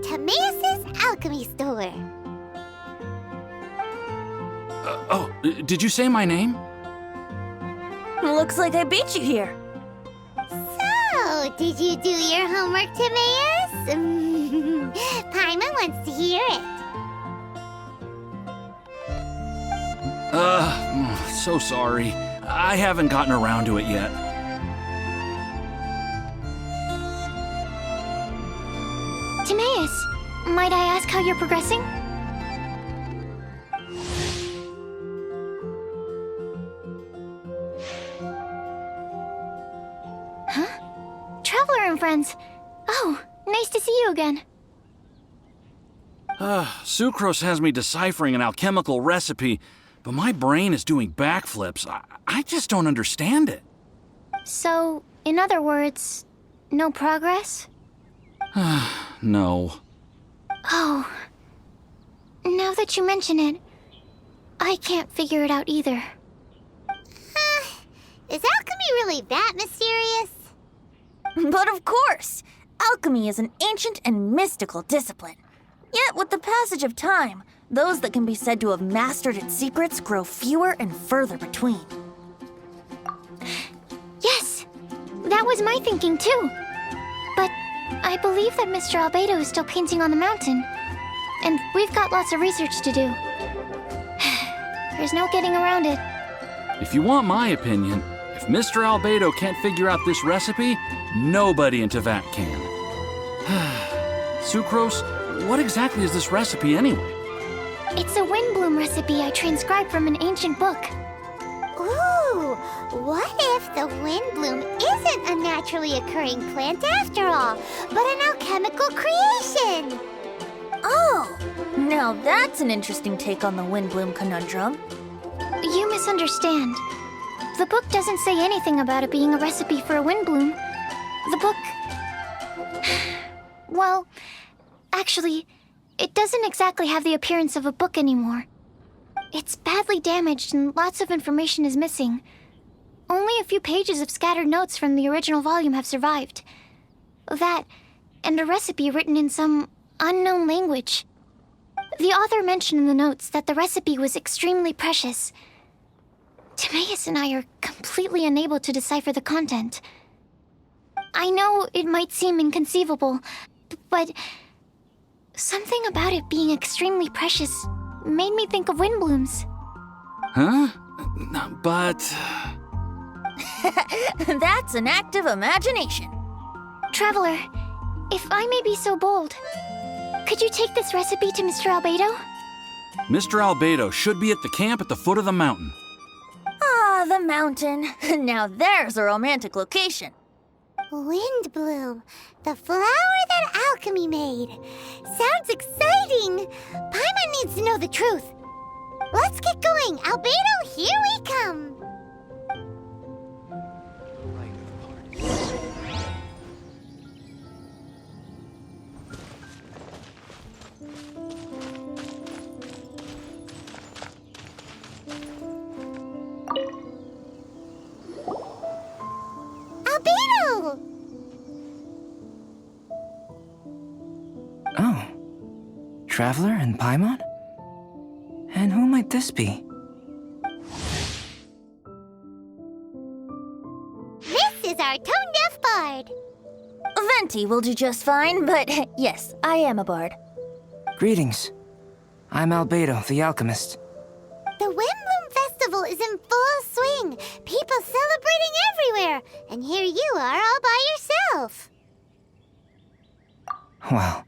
Timaeus' alchemy store. Did you say my name? Looks like I beat you here. So, did you do your homework, Timaeus? Paimon wants to hear it. So sorry. I haven't gotten around to it yet. Timaeus, might I ask how you're progressing? Huh? Traveler and friends. Oh, nice to see you again. Sucrose has me deciphering an alchemical recipe, but my brain is doing backflips. I just don't understand it. So, in other words, no progress? No. Oh. Now that you mention it, I can't figure it out either. Is alchemy really that mysterious? But of course! Alchemy is an ancient and mystical discipline. Yet, with the passage of time, those that can be said to have mastered its secrets grow fewer and further between. Yes, that was my thinking too. But I believe that Mr. Albedo is still painting on the mountain. And we've got lots of research to do. There's no getting around it. If you want my opinion, if Mr. Albedo can't figure out this recipe, nobody in Tevat can. Sucrose, what exactly is this recipe anyway? It's a Windblume recipe I transcribed from an ancient book. Ooh, what if the Windblume isn't a naturally occurring plant after all, but an alchemical creation? Oh! Now that's an interesting take on the Windblume conundrum. You misunderstand. The book doesn't say anything about it being a recipe for a Windblume. The book... Well, actually, it doesn't exactly have the appearance of a book anymore. It's badly damaged and lots of information is missing. Only a few pages of scattered notes from the original volume have survived. That, and a recipe written in some unknown language. The author mentioned in the notes that the recipe was extremely precious. Timaeus and I are completely unable to decipher the content. I know it might seem inconceivable, but something about it being extremely precious made me think of Windblooms. Huh? But... That's an active imagination. Traveler, if I may be so bold, could you take this recipe to Mr. Albedo? Mr. Albedo should be at the camp at the foot of the mountain. Ah, the mountain. Now there's a romantic location. Windblume, the flower that alchemy made. Sounds exciting! Paimon needs to know the truth. Let's get going. Albedo, here we come. Albedo! Oh. Traveler and Paimon? And who might this be? This is our tone-deaf bard. Venti will do just fine, but yes, I am a bard. Greetings. I'm Albedo, the alchemist. The Windblume Festival is in full swing. People celebrating everywhere. And here you are all by yourself. Well,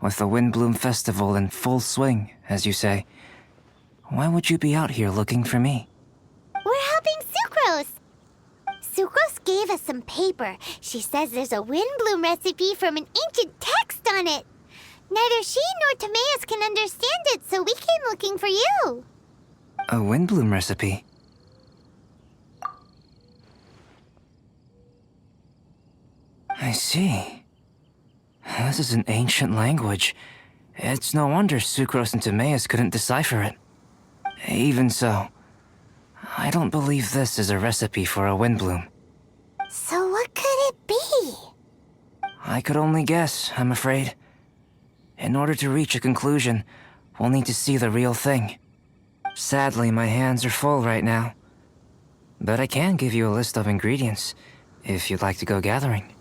with the Windblume Festival in full swing, as you say, why would you be out here looking for me? We're helping Sucrose. Sucrose gave us some paper. She says there's a Windblume recipe from an ancient text on it. Neither she nor Timaeus can understand it, so we came looking for you. A Windblume recipe? I see. This is an ancient language. It's no wonder Sucrose and Timaeus couldn't decipher it. Even so, I don't believe this is a recipe for a Windblume. So what could it be? I could only guess, I'm afraid. In order to reach a conclusion, we'll need to see the real thing. Sadly, my hands are full right now. But I can give you a list of ingredients, if you'd like to go gathering.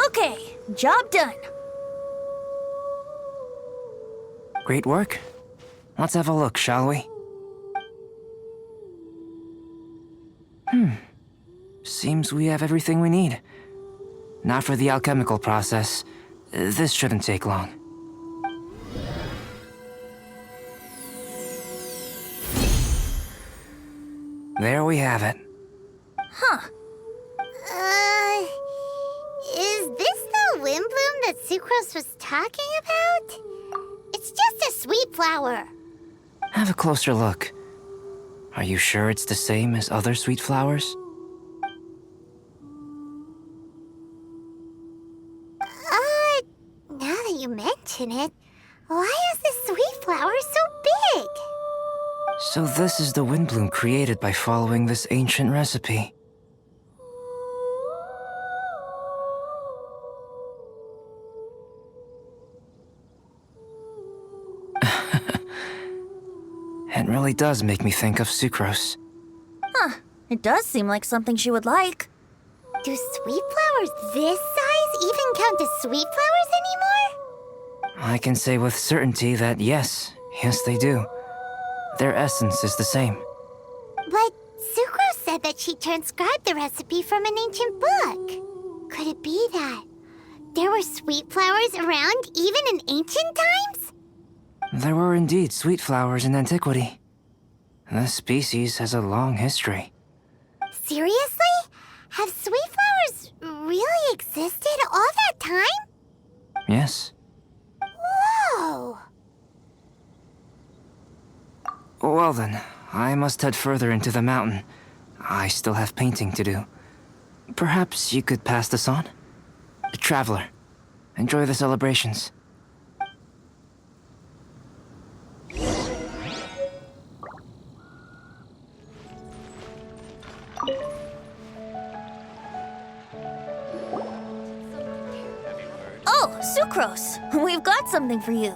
Okay, job done. Great work. Let's have a look, shall we? Seems we have everything we need. Now for the alchemical process. This shouldn't take long. There we have it. Is this the Windblume that Sucrose was talking about? It's just a sweet flower. Have a closer look. Are you sure it's the same as other sweet flowers? Now that you mention it, why is this sweet flower so big? So this is the Windblume created by following this ancient recipe. It really does make me think of Sucrose. It does seem like something she would like. Do sweet flowers this size even count as sweet flowers anymore? I can say with certainty that yes they do. Their essence is the same. But Sucrose said that she transcribed the recipe from an ancient book. Could it be that there were sweet flowers around even in ancient times? There were indeed sweet flowers in antiquity. This species has a long history. Seriously? Have sweet flowers really existed all that time? Yes. Whoa! Well then, I must head further into the mountain. I still have painting to do. Perhaps you could pass this on? Traveler, enjoy the celebrations. Oh, Sucrose, we've got something for you.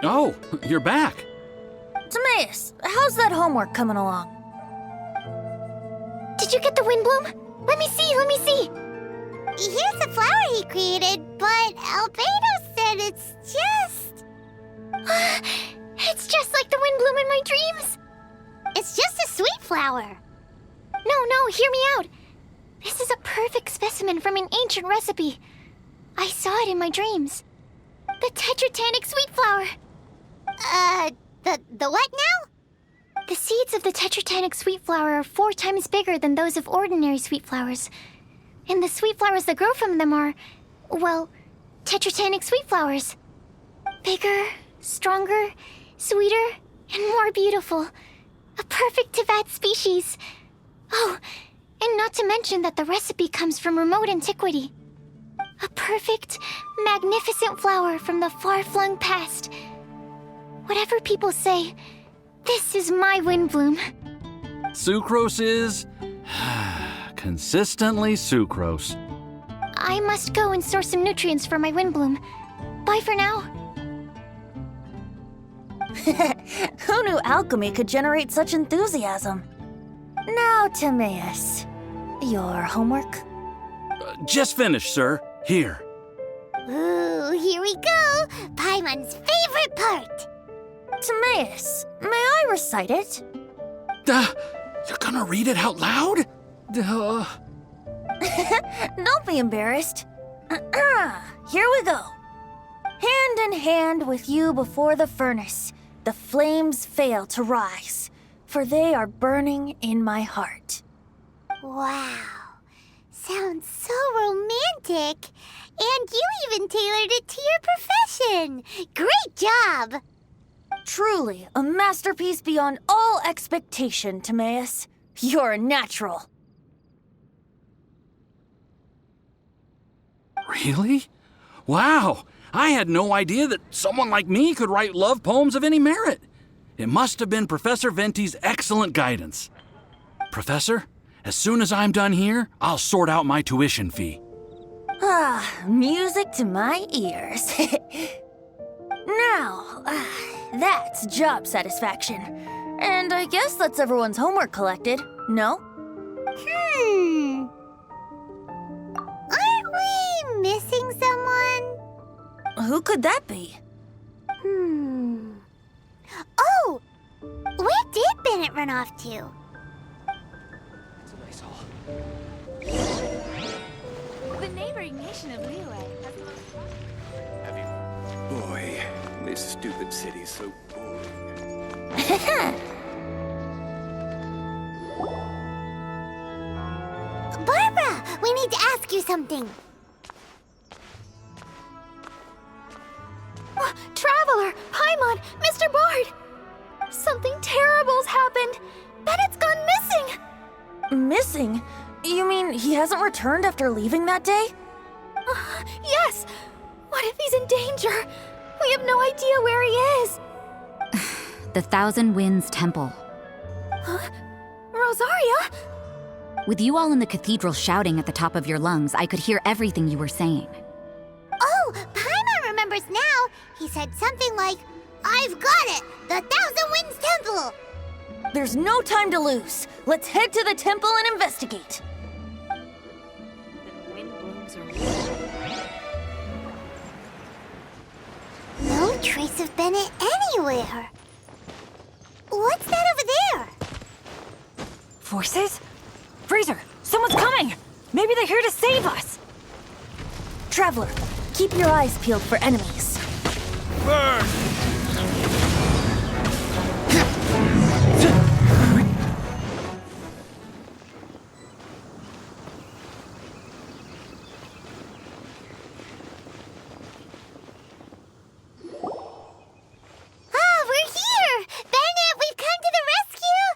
Oh, you're back. Timaeus, how's that homework coming along? Did you get the Windblume? Let me see, let me see. Here's a flower he created, but Albedo said it's just... It's just like the Windblume in my dreams. It's just a sweet flower. No, hear me out. This is a perfect specimen from an ancient recipe. I saw it in my dreams. The tetratanic sweet flower. The what now? The seeds of the tetratanic sweet flower are 4 times bigger than those of ordinary sweet flowers. And the sweet flowers that grow from them are, well, tetratanic sweet flowers. Bigger, stronger, sweeter, and more beautiful. A perfect Tivat species. Oh, and not to mention that the recipe comes from remote antiquity. A perfect, magnificent flower from the far-flung past. Whatever people say, this is my Windblume. Sucrose is... consistently sucrose. I must go and source some nutrients for my Windblume. Bye for now. Who knew alchemy could generate such enthusiasm? Now, Timaeus, your homework? Just finished, sir. Here. Ooh, here we go. Paimon's favorite part. Timaeus, may I recite it? You're gonna read it out loud? Don't be embarrassed. Here we go. Hand in hand with you before the furnace, the flames fail to rise, for they are burning in my heart. Wow. Sounds so romantic. And you even tailored it to your profession. Great job. Truly, a masterpiece beyond all expectation, Timaeus. You're a natural. Really? Wow! I had no idea that someone like me could write love poems of any merit. It must have been Professor Venti's excellent guidance. Professor, as soon as I'm done here, I'll sort out my tuition fee. Ah, music to my ears. Now, that's job satisfaction. And I guess that's everyone's homework collected, no? Aren't we missing someone? Who could that be? Oh! Where did Bennett run off to? The neighboring nation of Liyue has the most... Boy, this stupid city's so boring. Barbara, we need to ask you something. Traveler! Paimon! Mr. Bard! Something terrible's happened! Bennett's gone missing! Missing? You mean he hasn't returned after leaving that day? Yes! What if he's in danger? We have no idea where he is! The Thousand Winds Temple. Rosaria? With you all in the cathedral shouting at the top of your lungs, I could hear everything you were saying. Oh, Paimon remembers now. He said something like, "I've got it! The Thousand Winds Temple!" There's no time to lose. Let's head to the temple and investigate. No trace of Bennett anywhere. What's that over there? Forces? Freezer, someone's coming! Maybe they're here to save us! Traveler, keep your eyes peeled for enemies. Burn! Ah, we're here! Bennett, we've come to the rescue!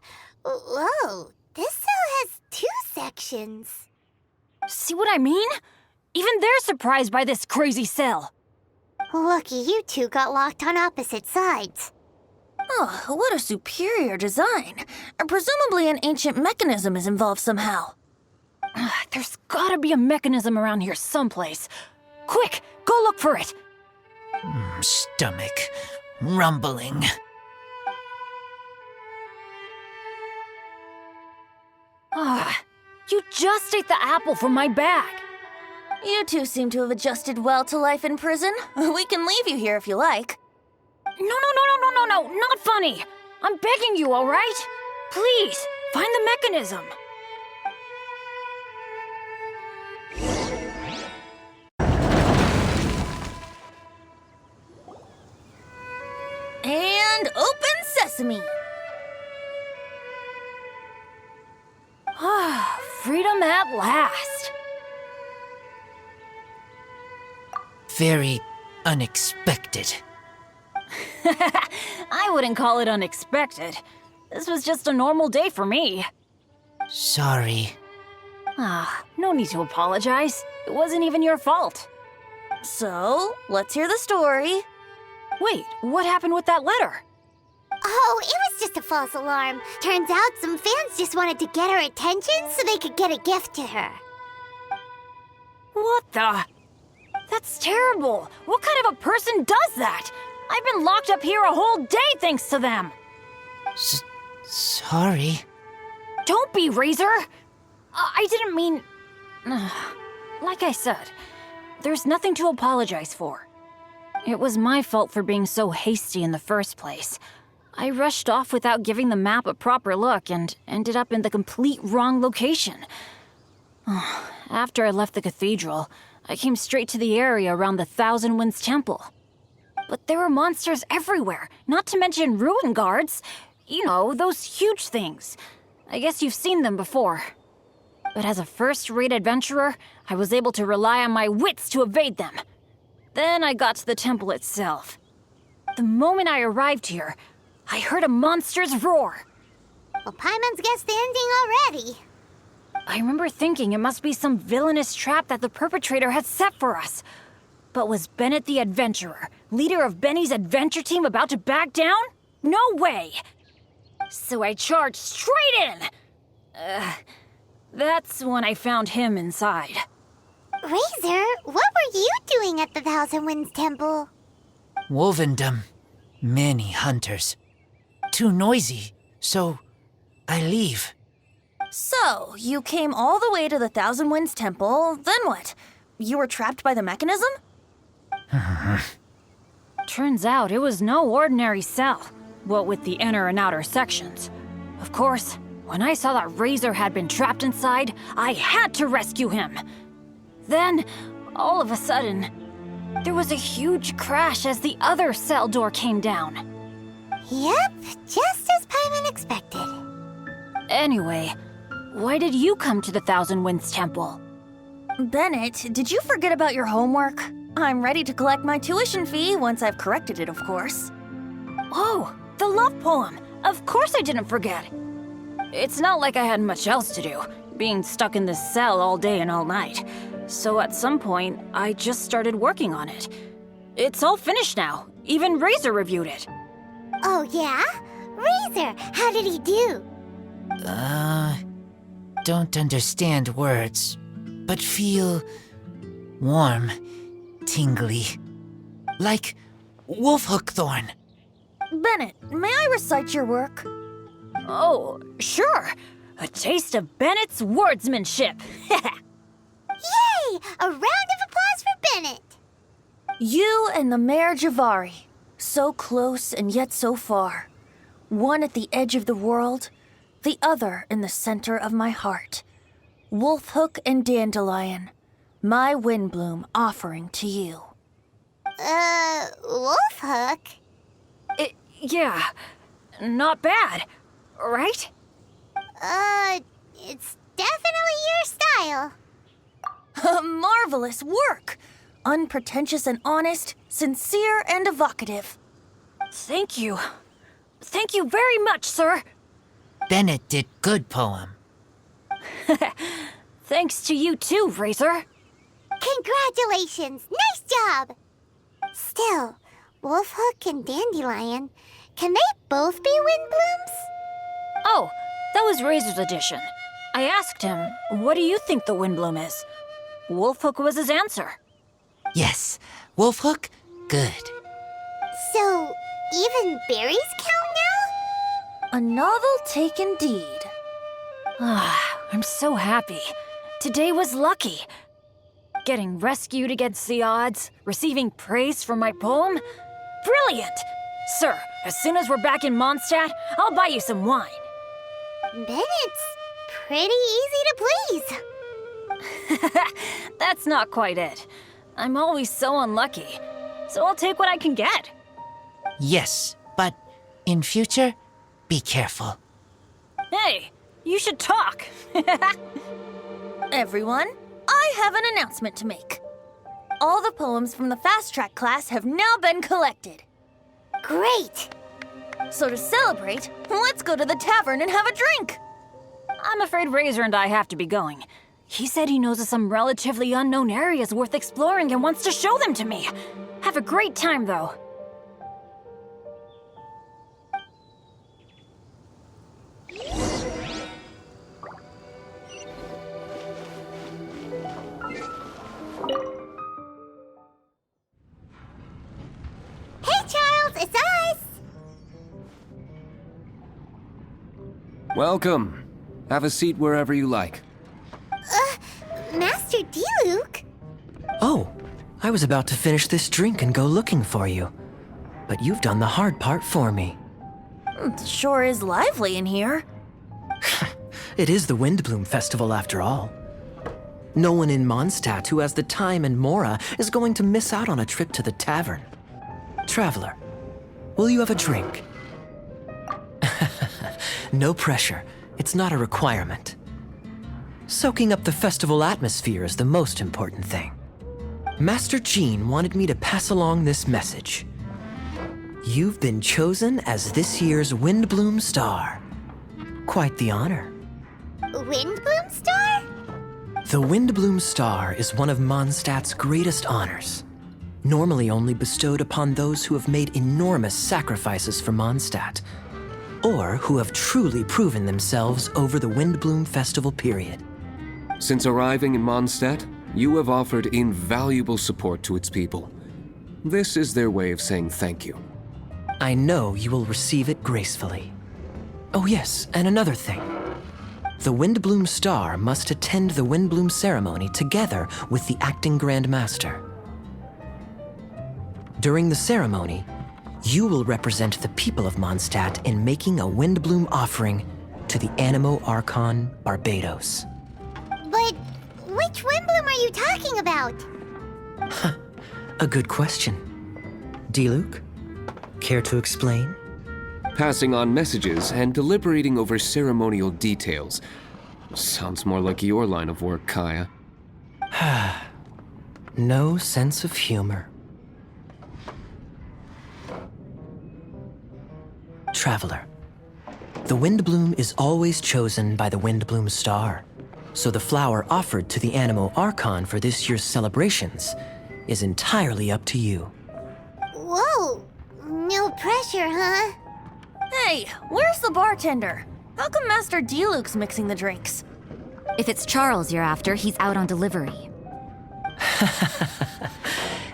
Whoa, this cell has 2 sections. See what I mean? Even they're surprised by this crazy cell. Lucky you two got locked on opposite sides. Oh, what a superior design. Presumably an ancient mechanism is involved somehow. There's gotta be a mechanism around here someplace. Quick, go look for it! Stomach rumbling. Ah, you just ate the apple from my bag. You two seem to have adjusted well to life in prison. We can leave you here if you like. No, not funny. I'm begging you, all right? Please, find the mechanism. And open sesame. Ah, freedom at last. Very unexpected. I wouldn't call it unexpected. This was just a normal day for me. Sorry. Ah, no need to apologize. It wasn't even your fault. So, let's hear the story. Wait, what happened with that letter? Oh, it was just a false alarm. Turns out some fans just wanted to get her attention so they could get a gift to her. What the? That's terrible. What kind of a person does that? I've been locked up here a whole day thanks to them. Sorry. Don't be, Razor. I didn't mean... Like I said, there's nothing to apologize for. It was my fault for being so hasty in the first place. I rushed off without giving the map a proper look and ended up in the complete wrong location. After I left the cathedral, I came straight to the area around the Thousand Winds Temple. But there were monsters everywhere, not to mention ruin guards. You know, those huge things. I guess you've seen them before. But as a first-rate adventurer, I was able to rely on my wits to evade them. Then I got to the temple itself. The moment I arrived here, I heard a monster's roar. Well, Paimon's guessed the ending already. I remember thinking it must be some villainous trap that the perpetrator had set for us. But was Bennett the adventurer, leader of Benny's adventure team, about to back down? No way! So I charged straight in! That's when I found him inside. Razor, what were you doing at the Thousand Winds Temple? Wovendom. Many hunters. Too noisy, so I leave. So, you came all the way to the Thousand Winds Temple, then what? You were trapped by the mechanism? Turns out it was no ordinary cell, what with the inner and outer sections. Of course, when I saw that Razor had been trapped inside, I had to rescue him. Then, all of a sudden, there was a huge crash as the other cell door came down. Yep, just as Paimon expected. Anyway, why did you come to the Thousand Winds Temple? Bennett, did you forget about your homework? I'm ready to collect my tuition fee once I've corrected it, of course. Oh, the love poem! Of course I didn't forget! It's not like I had much else to do, being stuck in this cell all day and all night. So at some point, I just started working on it. It's all finished now. Even Razor reviewed it. Oh, yeah? Razor, how did he do? Don't understand words, but feel warm, tingly. Like wolfhook thorn. Bennett, may I recite your work? Oh, sure. A taste of Bennett's wordsmanship. Yay! A round of applause for Bennett! You and the Mare Javari, so close and yet so far. One at the edge of the world, the other in the center of my heart. Wolfhook and Dandelion, my Windblume offering to you. Wolfhook? Yeah, not bad, right? It's definitely your style. Marvelous work! Unpretentious and honest, sincere and evocative. Thank you. Thank you very much, sir. Bennett did good poem. Thanks to you too, Razor. Congratulations! Nice job! Still, Wolfhook and Dandelion, can they both be Windblooms? Oh, that was Razor's addition. I asked him, what do you think the Windblume is? Wolfhook was his answer. Yes, wolfhook, good. So, even berries count now? A novel take indeed. I'm so happy. Today was lucky. Getting rescued against the odds, receiving praise for my poem? Brilliant! Sir, as soon as we're back in Mondstadt, I'll buy you some wine. Bennett's pretty easy to please. That's not quite it. I'm always so unlucky, so I'll take what I can get. Yes, but in future, be careful. Hey, you should talk. Everyone, I have an announcement to make. All the poems from the Fast Track class have now been collected. Great! So to celebrate, let's go to the tavern and have a drink. I'm afraid Razor and I have to be going. He said he knows of some relatively unknown areas worth exploring and wants to show them to me. Have a great time, though. Hey, Charles, it's us! Welcome. Have a seat wherever you like. Master Diluc? Oh, I was about to finish this drink and go looking for you. But you've done the hard part for me. It sure is lively in here. It is the Windblume Festival after all. No one in Mondstadt who has the time and mora is going to miss out on a trip to the tavern. Traveler, will you have a drink? No pressure. It's not a requirement. Soaking up the festival atmosphere is the most important thing. Master Jean wanted me to pass along this message. You've been chosen as this year's Windblume Star. Quite the honor. Windblume Star? The Windblume Star is one of Mondstadt's greatest honors, normally only bestowed upon those who have made enormous sacrifices for Mondstadt, or who have truly proven themselves over the Windblume Festival period. Since arriving in Mondstadt, you have offered invaluable support to its people. This is their way of saying thank you. I know you will receive it gracefully. Oh yes, and another thing. The Windblume Star must attend the Windblume ceremony together with the acting Grand Master. During the ceremony, you will represent the people of Mondstadt in making a Windblume offering to the Animo Archon Barbados. But which Windblume are you talking about? A good question. D-Luke, care to explain? Passing on messages and deliberating over ceremonial details. Sounds more like your line of work, Kaya. No sense of humor. Traveler, the Windblume is always chosen by the Windblume Star, so the flower offered to the Animo Archon for this year's celebrations is entirely up to you. Whoa! No pressure, huh? Hey, where's the bartender? How come Master D-Luke's mixing the drinks? If it's Charles you're after, he's out on delivery.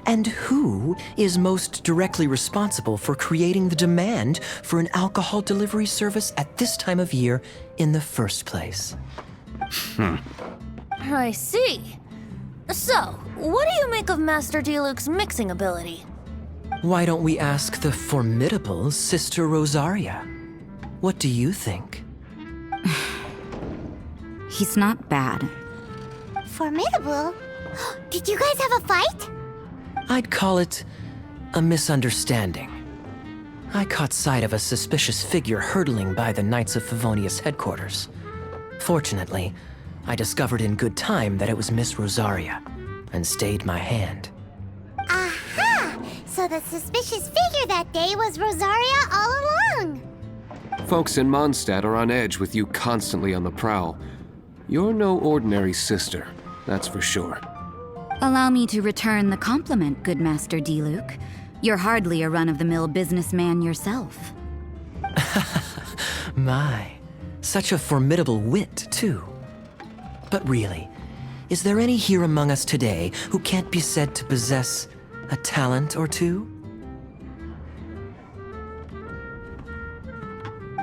And who is most directly responsible for creating the demand for an alcohol delivery service at this time of year in the first place? I see. So, what do you make of Master D-Luke's mixing ability? Why don't we ask the formidable Sister Rosaria? What do you think? He's not bad. Formidable? Did you guys have a fight? I'd call it a misunderstanding. I caught sight of a suspicious figure hurtling by the Knights of Favonius headquarters. Fortunately, I discovered in good time that it was Miss Rosaria, and stayed my hand. Aha! So the suspicious figure that day was Rosaria all along. Folks in Mondstadt are on edge with you constantly on the prowl. You're no ordinary sister, that's for sure. Allow me to return the compliment, good Master D-Luke. You're hardly a run-of-the-mill businessman yourself. My, such a formidable wit, too. But really, is there any here among us today who can't be said to possess a talent or two?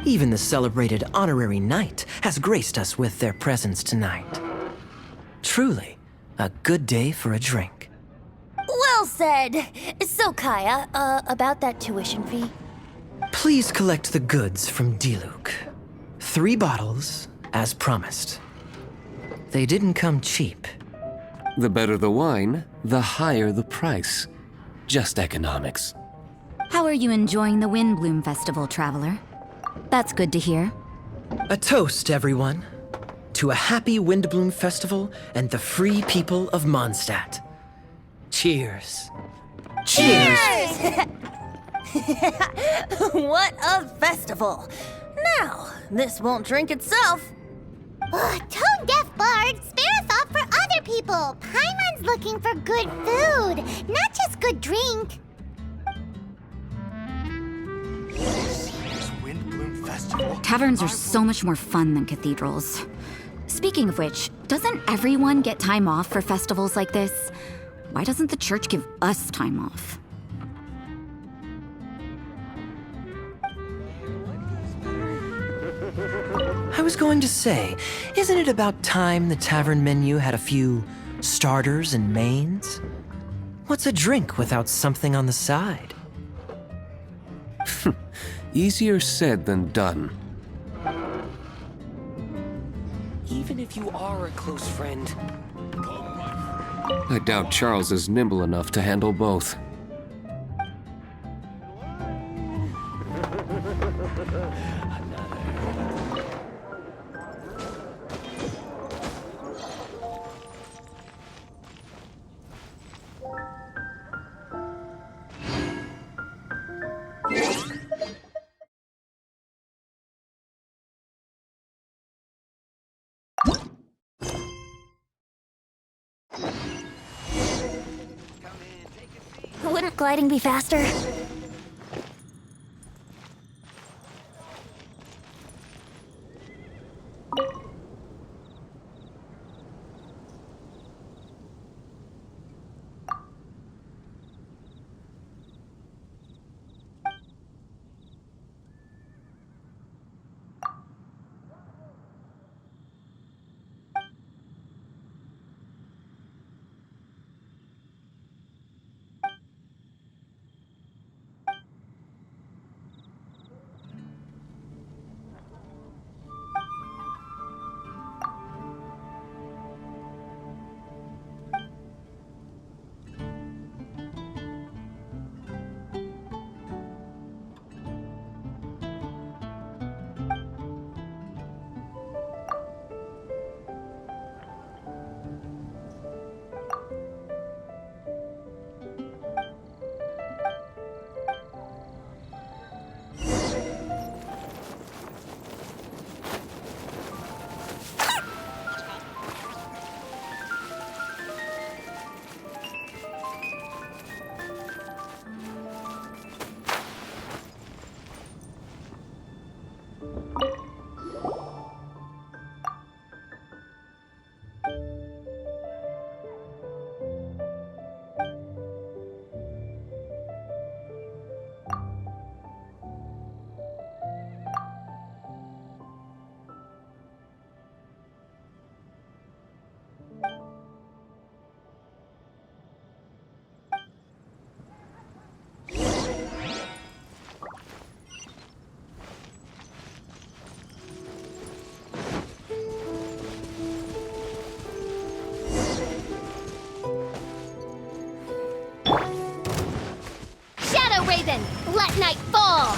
Even the celebrated honorary knight has graced us with their presence tonight. Truly, a good day for a drink. Well said. So, Kaya, about that tuition fee? Please collect the goods from D-Luke. 3 bottles, as promised. They didn't come cheap. The better the wine, the higher the price. Just economics. How are you enjoying the Windblume Festival, Traveler? That's good to hear. A toast, everyone, to a happy Windblume Festival and the free people of Mondstadt. Cheers. Cheers! What a festival! Now, this won't drink itself. Tone-deaf bard, spare a thought for other people. Paimon's looking for good food, not just good drink. Taverns are so much more fun than cathedrals. Speaking of which, doesn't everyone get time off for festivals like this? Why doesn't the church give us time off? I was going to say, isn't it about time the tavern menu had a few starters and mains? What's a drink without something on the side? Easier said than done. Even if you are a close friend, I doubt Charles is nimble enough to handle both. gliding be faster? Shadow Raven, let night fall!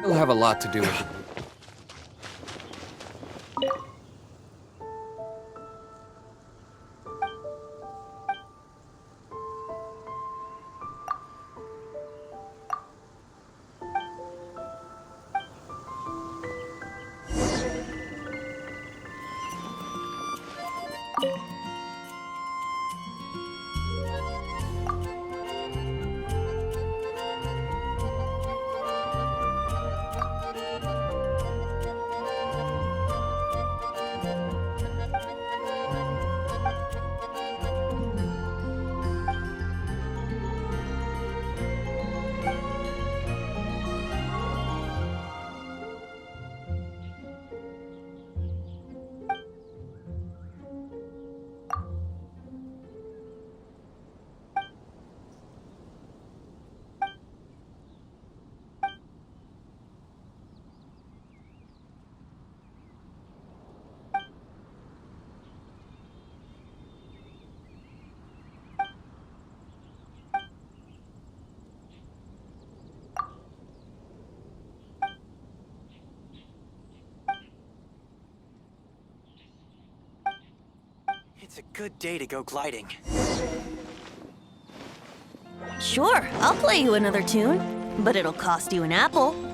You'll have a lot to do with it. It's a good day to go gliding. Sure, I'll play you another tune, but it'll cost you an apple.